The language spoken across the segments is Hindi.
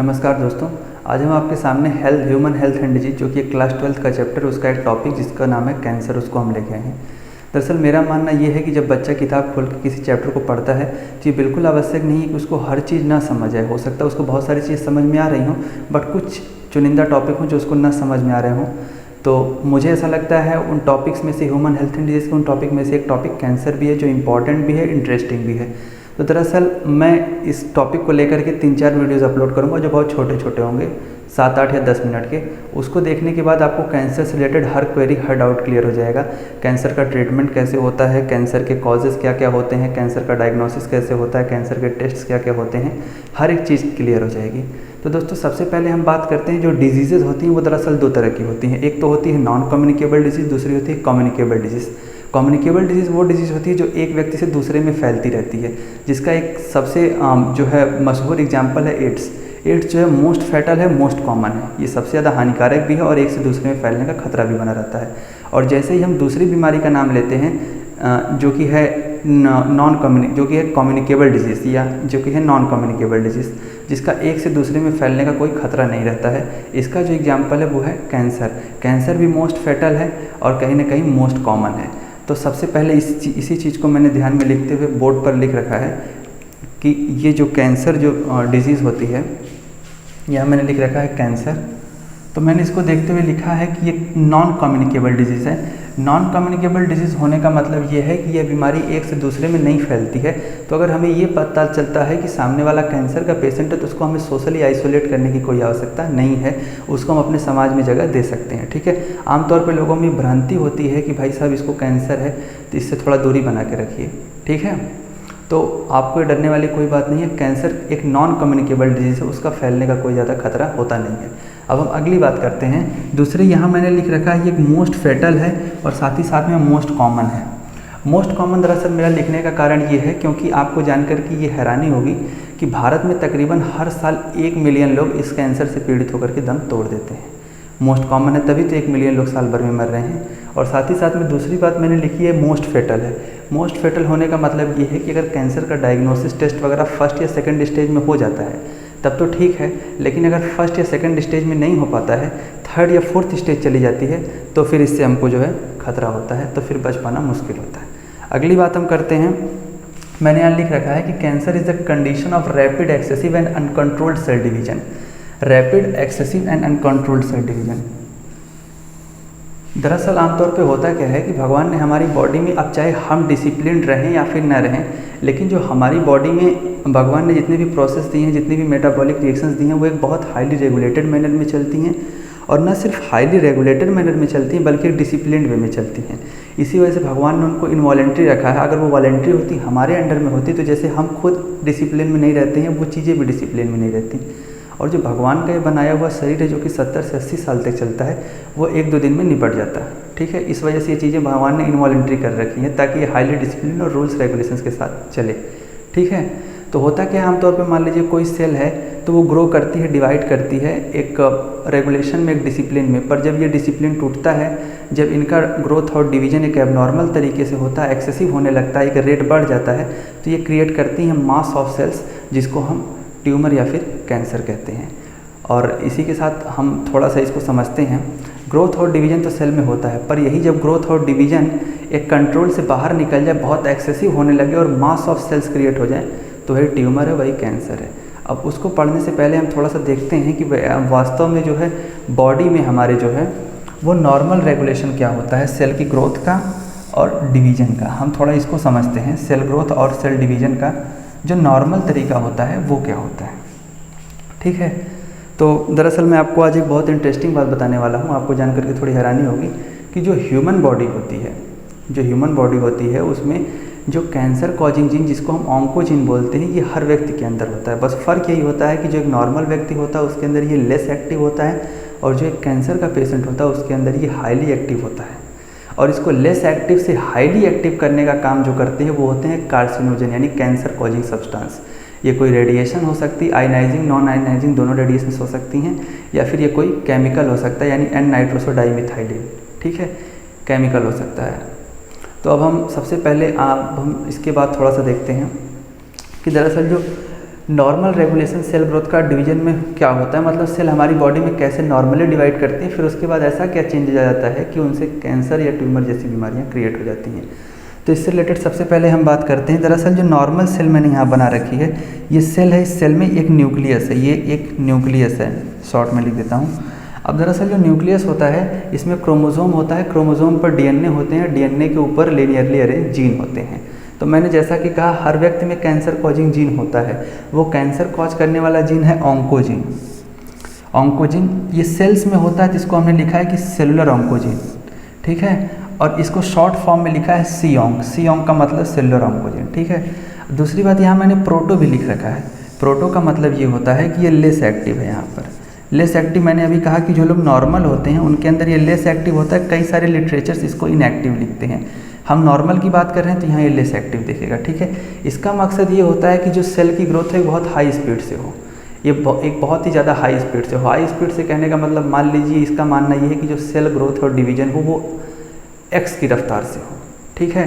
नमस्कार दोस्तों, आज हम आपके सामने ह्यूमन हेल्थ एंड डिजीज जो कि एक क्लास 12th का चैप्टर उसका एक टॉपिक जिसका नाम है कैंसर, उसको हम लेके आए हैं। दरअसल मेरा मानना ये है कि जब बच्चा किताब खोल के किसी चैप्टर को पढ़ता है तो ये बिल्कुल आवश्यक नहीं है कि उसको हर चीज़ ना समझ आए। हो सकता है उसको बहुत सारी चीज़ समझ में आ रही हों, बट कुछ चुनिंदा टॉपिक हों जो उसको ना समझ में आ रहे हों। तो मुझे ऐसा लगता है उन टॉपिक्स में से, ह्यूमन हेल्थ एंड डिजीज़ के उन टॉपिक में से एक टॉपिक कैंसर भी है जो इम्पॉर्टेंट भी है, इंटरेस्टिंग भी है। तो दरअसल मैं इस टॉपिक को लेकर के 3-4 वीडियोज़ अपलोड करूँगा जो बहुत छोटे छोटे होंगे, 7-8 या 10 मिनट के। उसको देखने के बाद आपको कैंसर से रिलेटेड हर क्वेरी, हर डाउट क्लियर हो जाएगा। कैंसर का ट्रीटमेंट कैसे होता है, कैंसर के कॉजेज़ क्या क्या होते हैं, कैंसर का डायग्नोसिस कैसे होता है, कैंसर के टेस्ट्स क्या क्या होते हैं, हर एक चीज़ क्लियर हो जाएगी। तो दोस्तों सबसे पहले हम बात करते हैं जो डिजीज़ेज़ होती हैं वो दरअसल 2 तरह की होती हैं। एक तो होती है नॉन कम्युनिकेबल डिजीज़, दूसरी होती है कम्युनिकेबल डिजीज़। कम्युनिकेबल डिजीज़ वो डिजीज़ होती है जो एक व्यक्ति से दूसरे में फैलती रहती है, जिसका एक सबसे जो है मशहूर एग्जाम्पल है एड्स। एड्स जो है मोस्ट फैटल है, मोस्ट कॉमन है, ये सबसे ज़्यादा हानिकारक भी है और एक से दूसरे में फैलने का खतरा भी बना रहता है। और जैसे ही हम दूसरी बीमारी का नाम लेते हैं जो कि है जो कि है कम्युनिकेबल डिजीज़ या जो कि है नॉन कम्युनिकेबल डिजीज़, जिसका एक से दूसरे में फैलने का कोई खतरा नहीं रहता है, इसका जो एग्जाम्पल है वो है कैंसर। कैंसर भी मोस्ट फैटल है और कहीं ना कहीं मोस्ट कॉमन है। तो सबसे पहले इसी चीज़ को मैंने ध्यान में लिखते हुए बोर्ड पर लिख रखा है कि ये जो कैंसर जो डिजीज़ होती है, यहाँ मैंने लिख रखा है कैंसर। तो मैंने इसको देखते हुए लिखा है कि ये नॉन कम्युनिकेबल डिजीज़ है। नॉन कम्युनिकेबल डिजीज़ होने का मतलब ये है कि यह बीमारी एक से दूसरे में नहीं फैलती है। तो अगर हमें ये पता चलता है कि सामने वाला कैंसर का पेशेंट है तो उसको हमें सोशली आइसोलेट करने की कोई आवश्यकता नहीं है, उसको हम अपने समाज में जगह दे सकते हैं। ठीक है, आमतौर पर लोगों में भ्रांति होती है कि भाई साहब इसको कैंसर है तो इससे थोड़ा दूरी बना के रखिए। ठीक है, तो आपको डरने वाली कोई बात नहीं है। कैंसर एक नॉन कम्युनिकेबल डिजीज़ है, उसका फैलने का कोई ज़्यादा खतरा होता नहीं है। अब हम अगली बात करते हैं। दूसरे यहाँ मैंने लिख रखा है ये एक मोस्ट फैटल है और साथ ही साथ में मोस्ट कॉमन है। मोस्ट कॉमन दरअसल मेरा लिखने का कारण ये है क्योंकि आपको जानकर कि ये हैरानी होगी कि भारत में तकरीबन हर साल 1 मिलियन लोग इस कैंसर से पीड़ित होकर के दम तोड़ देते हैं। मोस्ट कॉमन है तभी तो 1 मिलियन लोग साल भर में मर रहे हैं। और साथ ही साथ में दूसरी बात मैंने लिखी है मोस्ट फैटल है। मोस्ट फैटल होने का मतलब ये है कि अगर कैंसर का डायग्नोसिस टेस्ट वगैरह फर्स्ट या सेकंड स्टेज में हो जाता है तब तो ठीक है, लेकिन अगर फर्स्ट या सेकंड स्टेज में नहीं हो पाता है, थर्ड या फोर्थ स्टेज चली जाती है तो फिर इससे हमको जो है खतरा होता है, तो फिर बच पाना मुश्किल होता है। अगली बात हम करते हैं। मैंने यहाँ लिख रखा है कि cancer is the condition of rapid excessive and uncontrolled cell division. Rapid excessive and uncontrolled cell division दरअसल आमतौर पे होता क्या है कि भगवान ने हमारी बॉडी में, अब चाहे हम डिसिप्लिन रहें या फिर न रहें, लेकिन जो हमारी बॉडी में भगवान ने जितने भी प्रोसेस दिए हैं, जितनी भी मेटाबॉलिक रिएक्शंस दी हैं, वो एक बहुत हाईली रेगुलेटेड मैनर में चलती हैं। और न सिर्फ हाईली रेगुलेटेड मैनर में चलती हैं बल्कि एक डिसिप्लिन वे में चलती हैं। इसी वजह से भगवान ने उनको इनवॉलेंट्री रखा है। अगर वो वॉलेंट्री होती, हमारे अंडर में होती, तो जैसे हम खुद डिसिप्लिन में नहीं रहते हैं, वो चीज़ें भी डिसिप्लिन में नहीं रहती। और जो भगवान का ये बनाया हुआ शरीर है जो कि 70 से 80 साल तक चलता है, वो 1-2 दिन में निपट जाता है। ठीक है, इस वजह से ये चीज़ें भगवान ने इनवॉलेंट्री कर रखी हैं ताकि ये हाईली डिसिप्लिन और रूल्स रेगुलेशंस के साथ चले। ठीक है, तो होता क्या है, आमतौर पे मान लीजिए कोई सेल है तो वो ग्रो करती है, डिवाइड करती है एक रेगुलेशन में, एक डिसिप्लिन में, पर जब ये डिसिप्लिन टूटता है, जब इनका ग्रोथ और डिवीजन एक एबनॉर्मल तरीके से होता है, एक्सेसिव होने लगता है, एक रेट बढ़ जाता है, तो ये क्रिएट करती हैं मास ऑफ सेल्स जिसको हम ट्यूमर या फिर कैंसर कहते हैं। और इसी के साथ हम थोड़ा सा इसको समझते हैं। ग्रोथ और डिवीजन तो सेल में होता है, पर यही जब ग्रोथ और डिवीजन एक कंट्रोल से बाहर निकल जाए, बहुत एक्सेसिव होने लगे और मास ऑफ सेल्स क्रिएट हो जाए, तो वही ट्यूमर है, वही कैंसर है। अब उसको पढ़ने से पहले हम थोड़ा सा देखते हैं कि वास्तव में जो है बॉडी में हमारे जो है वो नॉर्मल रेगुलेशन क्या होता है सेल की ग्रोथ का और डिवीजन का। हम थोड़ा इसको समझते हैं, सेल ग्रोथ और सेल डिवीजन का जो नॉर्मल तरीका होता है वो क्या होता है। ठीक है, तो दरअसल मैं आपको आज एक बहुत इंटरेस्टिंग बात बताने वाला हूँ। आपको जानकर के थोड़ी हैरानी होगी कि जो ह्यूमन बॉडी होती है उसमें जो कैंसर कॉजिंग जीन जिसको हम ऑन्कोजीन बोलते हैं, ये हर व्यक्ति के अंदर होता है। बस फ़र्क यही होता है कि जो एक नॉर्मल व्यक्ति होता है उसके अंदर ये लेस एक्टिव होता है और जो एक कैंसर का पेशेंट होता है उसके अंदर ये हाईली एक्टिव होता है। और इसको लेस एक्टिव से हाईली एक्टिव करने का काम जो करते हैं वो होते हैं कार्सिनोजन, यानी कैंसर कॉजिंग सब्सटेंस। ये कोई रेडिएशन हो सकती है, आयनाइजिंग नॉन आयनाइजिंग दोनों रेडिएशंस हो सकती हैं, या फिर ये कोई केमिकल हो सकता है, यानी एन नाइट्रोसोडाइमिथाइलिन। ठीक है, केमिकल हो सकता है। तो अब हम सबसे पहले हम इसके बाद थोड़ा सा देखते हैं कि दरअसल जो नॉर्मल रेगुलेशन सेल ग्रोथ का डिवीजन में क्या होता है, मतलब सेल हमारी बॉडी में कैसे नॉर्मली डिवाइड करती हैं, फिर उसके बाद ऐसा क्या चेंज आ जाता है कि उनसे कैंसर या ट्यूमर जैसी बीमारियां क्रिएट हो जाती हैं। तो इससे रिलेटेड सबसे पहले हम बात करते हैं। दरअसल जो नॉर्मल सेल मैंने यहाँ बना रखी है, ये सेल है, इस सेल में एक न्यूक्लियस है, ये एक न्यूक्लियस है, शॉर्ट में लिख देता हूँ। अब दरअसल जो न्यूक्लियस होता है इसमें क्रोमोसोम होता है, क्रोमोसोम पर डीएनए होते हैं, डीएनए के ऊपर लिनियरली अरेंज जीन होते हैं। तो मैंने जैसा कि कहा हर व्यक्ति में कैंसर कॉजिंग जीन होता है, वो कैंसर कॉज करने वाला जीन है ऑन्कोजीन। ऑन्कोजीन ये सेल्स में होता है, जिसको हमने लिखा है कि सेलुलर ऑन्कोजीन, ठीक है, और इसको शॉर्ट फॉर्म में लिखा है सी-ऑन्क। सी-ऑन्क का मतलब सेलुलर ऑन्कोजीन, ठीक है। दूसरी बात यहाँ मैंने प्रोटो भी लिख रखा है। प्रोटो का मतलब ये होता है कि ये लेस एक्टिव है। यहाँ पर लेस एक्टिव मैंने अभी कहा कि जो लोग नॉर्मल होते हैं उनके अंदर ये लेस एक्टिव होता है। कई सारे लिटरेचर्स इसको इनएक्टिव लिखते हैं, हम नॉर्मल की बात कर रहे हैं तो यहाँ ये लेस एक्टिव दिखेगा, ठीक है। इसका मकसद ये होता है कि जो सेल की ग्रोथ है बहुत हाई स्पीड से हो, ये एक बहुत ही ज़्यादा हाई स्पीड से हो। हाई स्पीड से कहने का मतलब मान लीजिए इसका मानना ये है कि जो सेल ग्रोथ और डिवीजन हो वो एक्स की रफ्तार से हो, ठीक है।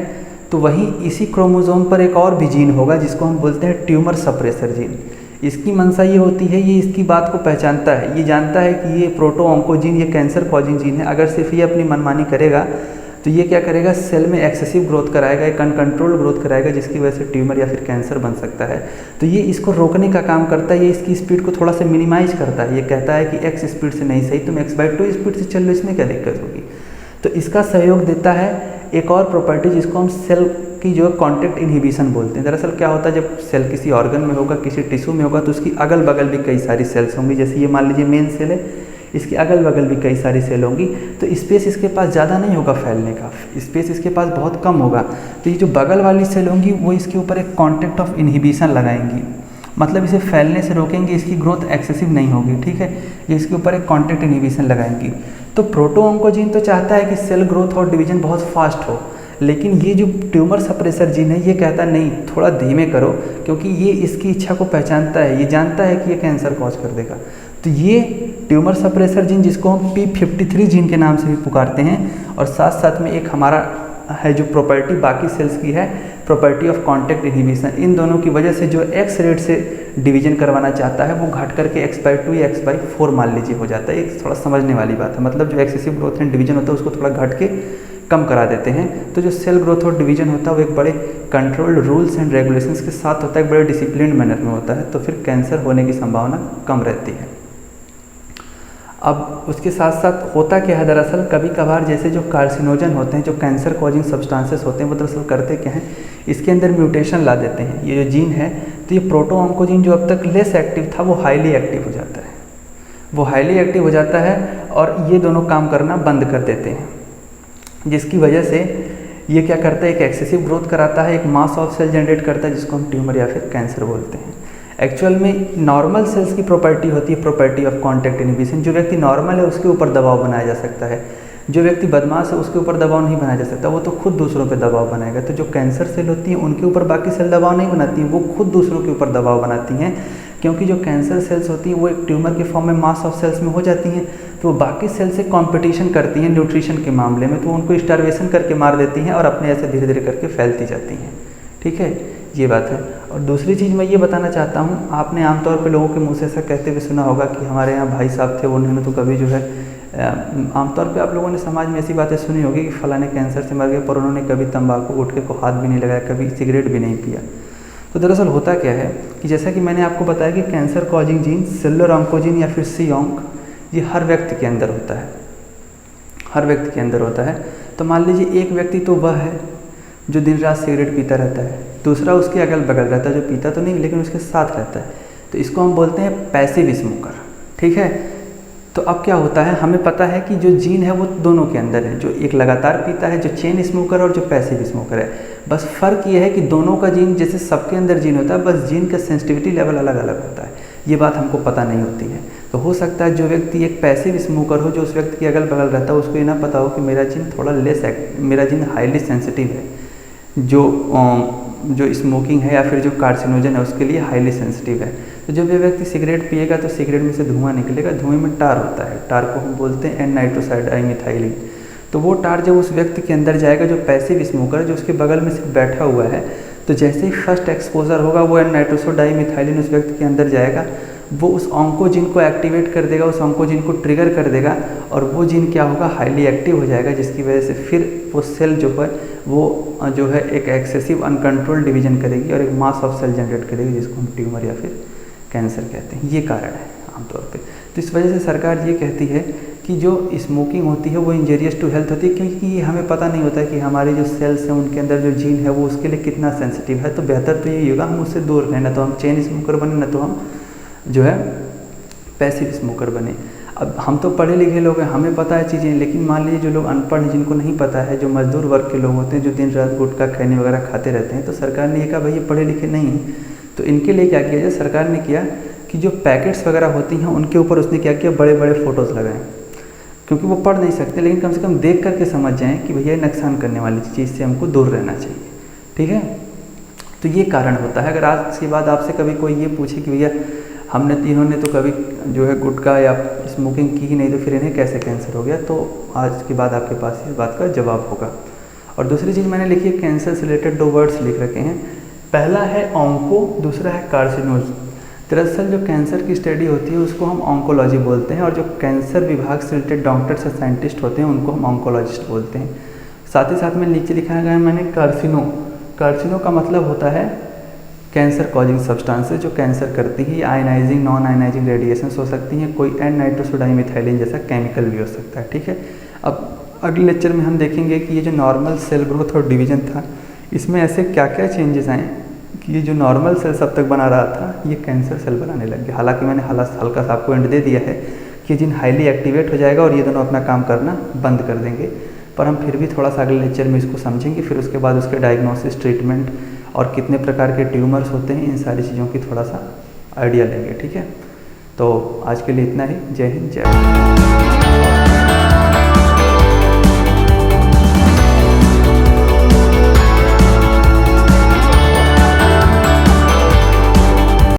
तो वहीं इसी क्रोमोसोम पर एक और भी जीन होगा जिसको हम बोलते हैं ट्यूमर सप्रेसर जीन। इसकी मंशा ये होती है, ये इसकी बात को पहचानता है, ये जानता है कि ये प्रोटो ऑन्कोजीन ये कैंसर कॉजिंग जीन है। अगर सिर्फ ये अपनी मनमानी करेगा तो ये क्या करेगा, सेल में एक्सेसिव ग्रोथ कराएगा, एक अनकंट्रोल ग्रोथ कराएगा, जिसकी वजह से ट्यूमर या फिर कैंसर बन सकता है। तो ये इसको रोकने का काम करता है, ये इसकी स्पीड को थोड़ा सा मिनिमाइज करता है। ये कहता है कि एक्स स्पीड से नहीं सही, तुम x/2 स्पीड से चल लो, इसमें क्या दिक्कत होगी। तो इसका सहयोग देता है एक और प्रॉपर्टी जिसको हम सेल की जो कॉन्टैक्ट इनहिबिशन बोलते हैं। दरअसल क्या होता है, जब सेल किसी ऑर्गन में होगा, किसी टिश्यू में होगा, तो उसकी अगल बगल भी कई सारी सेल्स होंगी। जैसे ये मान लीजिए मेन सेल है, इसके अगल बगल भी कई सारी सेल होंगी, तो स्पेस इसके पास ज़्यादा नहीं होगा फैलने का, स्पेस इसके पास बहुत कम होगा। तो ये जो बगल वाली सेल होंगी वो इसके ऊपर एक कॉन्टैक्ट ऑफ इनहिबिशन लगाएंगी, मतलब इसे फैलने से रोकेंगे, इसकी ग्रोथ एक्सेसिव नहीं होगी, ठीक है। ये इसके ऊपर एक कॉन्टैक्ट इनहिबिशन लगाएंगी। तो प्रोटो ऑन्कोजीन तो चाहता है कि सेल ग्रोथ और डिवीजन बहुत फास्ट हो, लेकिन ये जो ट्यूमर सप्रेसर जीन है ये कहता है नहीं, थोड़ा धीमे करो, क्योंकि ये इसकी इच्छा को पहचानता है, ये जानता है कि ये कैंसर कॉज कर देगा। तो ये ट्यूमर सप्रेसर जीन, जिसको हम p53 जीन के नाम से भी पुकारते हैं, और साथ साथ में एक हमारा है जो प्रॉपर्टी बाकी सेल्स की है, प्रॉपर्टी ऑफ कॉन्टैक्ट इनहिबिशन, इन दोनों की वजह से जो एक्स रेट से डिवीजन करवाना चाहता है वो घट करके x/2 या x/4 मान लीजिए हो जाता है। एक थोड़ा समझने वाली बात है, मतलब जो एक्सेसिव ग्रोथ एंड डिवीजन होता है उसको थोड़ा घट के कम करा देते हैं। तो जो सेल ग्रोथ और डिवीजन होता है वो एक बड़े कंट्रोल्ड रूल्स एंड रेगुलेशंस के साथ होता है, एक बड़े डिसिप्लिन मैनर में होता है, तो फिर कैंसर होने की संभावना कम रहती है। अब उसके साथ साथ होता क्या है, दरअसल कभी कभार जैसे जो कार्सिनोजन होते हैं, जो कैंसर कॉजिंग सब्सटेंसेस होते हैं, वो दरअसल करते क्या हैं, इसके अंदर म्यूटेशन ला देते हैं। ये जो जीन है, तो ये प्रोटो ऑन्कोजीन जो अब तक लेस एक्टिव था वो हाईली एक्टिव हो जाता है, वो हाईली एक्टिव हो जाता है और ये दोनों काम करना बंद कर देते हैं, जिसकी वजह से ये क्या करता है, एक एक्सेसिव ग्रोथ कराता है, एक मास ऑफ सेल जनरेट करता है, जिसको हम ट्यूमर या फिर कैंसर बोलते हैं। एक्चुअल में नॉर्मल सेल्स की प्रॉपर्टी होती है प्रॉपर्टी ऑफ कॉन्टैक्ट इनहिबिशन। जो व्यक्ति नॉर्मल है उसके ऊपर दबाव बनाया जा सकता है, जो व्यक्ति बदमाश है उसके ऊपर दबाव नहीं बनाया जा सकता, वो तो खुद दूसरों पे दबाव बनाएगा। तो जो कैंसर सेल होती हैं उनके ऊपर बाकी सेल दबाव नहीं बनाती हैं, वो खुद दूसरों के ऊपर दबाव बनाती हैं, क्योंकि जो कैंसर सेल्स होती हैं वो एक ट्यूमर के फॉर्म में मास ऑफ सेल्स में हो जाती हैं, तो वो बाकी सेल से कंपटीशन करती हैं न्यूट्रिशन के मामले में, तो उनको स्टार्वेशन करके मार देती हैं और अपने ऐसे धीरे धीरे करके फैलती जाती हैं, ठीक है, ये बात है। और दूसरी चीज़ मैं ये बताना चाहता हूँ, आपने आमतौर पे लोगों के मुँह से ऐसा कहते हुए सुना होगा कि हमारे यहाँ भाई साहब थे, उन्होंने तो कभी जो है आमतौर पे आप लोगों ने समाज में ऐसी बातें सुनी होगी कि फलाने कैंसर से मर गए, पर उन्होंने कभी तंबाकू गुटखे को हाथ भी नहीं लगाया, कभी सिगरेट भी नहीं पिया। तो दरअसल होता क्या है कि जैसा कि मैंने आपको बताया कि cancer causing gene cellular oncogene या फिर सी-ऑन्क ये हर व्यक्ति के अंदर होता है, हर व्यक्ति के अंदर होता है। तो मान लीजिए एक व्यक्ति तो वह है जो दिन रात सिगरेट पीता रहता है, दूसरा उसके अगल बगल रहता है जो पीता तो नहीं लेकिन उसके साथ रहता है, तो इसको हम बोलते हैं पैसिव स्मोकर, ठीक है। तो अब क्या होता है, हमें पता है कि जो जीन है वो दोनों के अंदर है, जो एक लगातार पीता है जो चेन स्मोकर और जो पैसिव स्मोकर है। बस फ़र्क ये है कि दोनों का जीन जैसे सबके अंदर जीन होता है, बस जीन का सेंसिटिविटी लेवल अलग अलग होता है, ये बात हमको पता नहीं होती है। तो हो सकता है जो व्यक्ति एक पैसिव स्मोकर हो, जो उस व्यक्ति के अगल बगल रहता है, उसको ये ना पता हो कि मेरा जीन थोड़ा लेस मेरा जीन हाईली सेंसिटिव है, जो स्मोकिंग है या फिर जो कार्सिनोजन है उसके लिए हाईली सेंसिटिव है। तो जब ये व्यक्ति सिगरेट पिएगा तो सिगरेट में से धुआं निकलेगा, धुएं में टार होता है, टार को हम बोलते हैं एन नाइट्रोसाइड डाइमिथाइलिन। तो वो टार जब उस व्यक्ति के अंदर जाएगा जो पैसिव स्मोकर है, जो उसके बगल में सिर्फ बैठा हुआ है, तो जैसे ही फर्स्ट एक्सपोजर होगा वो नाइट्रोसोडाइमिथाइलिन उस व्यक्ति के अंदर जाएगा, वो उस ऑन्कोजिन को एक्टिवेट कर देगा, उस ऑन्कोजिन को ट्रिगर कर देगा और वो जीन क्या होगा, हाईली एक्टिव हो जाएगा, जिसकी वजह से फिर वो सेल जो है वो जो है एक एक्सेसिव अनकंट्रोल डिवीजन करेगी और एक मास ऑफ सेल जनरेट करेगी, जिसको हम ट्यूमर या फिर कैंसर कहते हैं। ये कारण है आमतौर पे। तो इस वजह से सरकार ये कहती है कि जो स्मोकिंग होती है वो इंजरियस टू हेल्थ होती है, क्योंकि हमें पता नहीं होता है कि हमारे जो सेल्स हैं उनके अंदर जो जीन है वो उसके लिए कितना सेंसिटिव है। तो बेहतर तो यही होगा हम उससे दूर रहें, ना तो हम चेन स्मोकर बने, ना तो हम जो है पैसिव स्मोकर बने। अब हम तो पढ़े लिखे लोग हैं, हमें पता है चीज़ें, लेकिन मान लीजिए जो लोग अनपढ़ हैं, जिनको नहीं पता है, जो मजदूर वर्ग के लोग होते हैं, जो दिन रात गुटखा खैनी वगैरह खाते रहते हैं, तो सरकार ने ये कहा भाई ये पढ़े लिखे नहीं हैं, तो इनके लिए क्या किया जाए। सरकार ने किया कि जो पैकेट्स वगैरह होती हैं उनके ऊपर उसने क्या किया, बड़े बड़े फ़ोटोज़ लगाए, क्योंकि वो पढ़ नहीं सकते, लेकिन कम से कम देख करके समझ जाएँ कि भैया ये नुकसान करने वाली चीज़ से हमको दूर रहना चाहिए। ठीक है, तो ये कारण होता है। अगर आज के बाद आपसे कभी कोई ये पूछे कि भैया हमने तीनों ने तो कभी जो है गुटखा या स्मोकिंग की ही नहीं, तो फिर इन्हें कैसे कैंसर हो गया, तो आज के बाद आपके पास इस बात का जवाब होगा। और दूसरी चीज़ मैंने लिखी है, कैंसर से रिलेटेड 2 वर्ड्स लिख रखे हैं। पहला है ऑन्को, दूसरा है कार्सिनोज। दरअसल जो कैंसर की स्टडी होती है उसको हम ऑन्कोलॉजी बोलते हैं, और जो कैंसर विभाग से रिलेटेड डॉक्टर्स या साइंटिस्ट होते हैं उनको हम ऑन्कोलॉजिस्ट बोलते हैं। साथ ही साथ में नीचे लिखा गया है मैंने कार्सिनो। कार्सिनो का मतलब होता है कैंसर कॉजिंग सब्सटेंसेस, जो कैंसर करती है। आयनाइजिंग, नॉन आयनाइजिंग रेडिएशंस हो सकती हैं, कोई एन नाइट्रोसोडाइमिथाइलिन जैसा केमिकल भी हो सकता है। ठीक है, अब अगले लेक्चर में हम देखेंगे कि ये जो नॉर्मल सेल ग्रोथ और डिवीजन था, इसमें ऐसे क्या क्या चेंजेस आए कि ये जो नॉर्मल सेल्स अब तक बना रहा था ये कैंसर सेल बनाने लग गया। हालांकि मैंने हल्का सा आपको एंड दे दिया है कि जिन हाईली एक्टिवेट हो जाएगा और ये दोनों अपना काम करना बंद कर देंगे, पर हम फिर भी थोड़ा सा अगले लेक्चर में इसको समझेंगे। फिर उसके बाद उसके डायग्नोसिस, ट्रीटमेंट और कितने प्रकार के ट्यूमर्स होते हैं, इन सारी चीज़ों की थोड़ा सा आइडिया लेंगे। ठीक है, तो आज के लिए इतना ही। जय हिंद, जय भारत।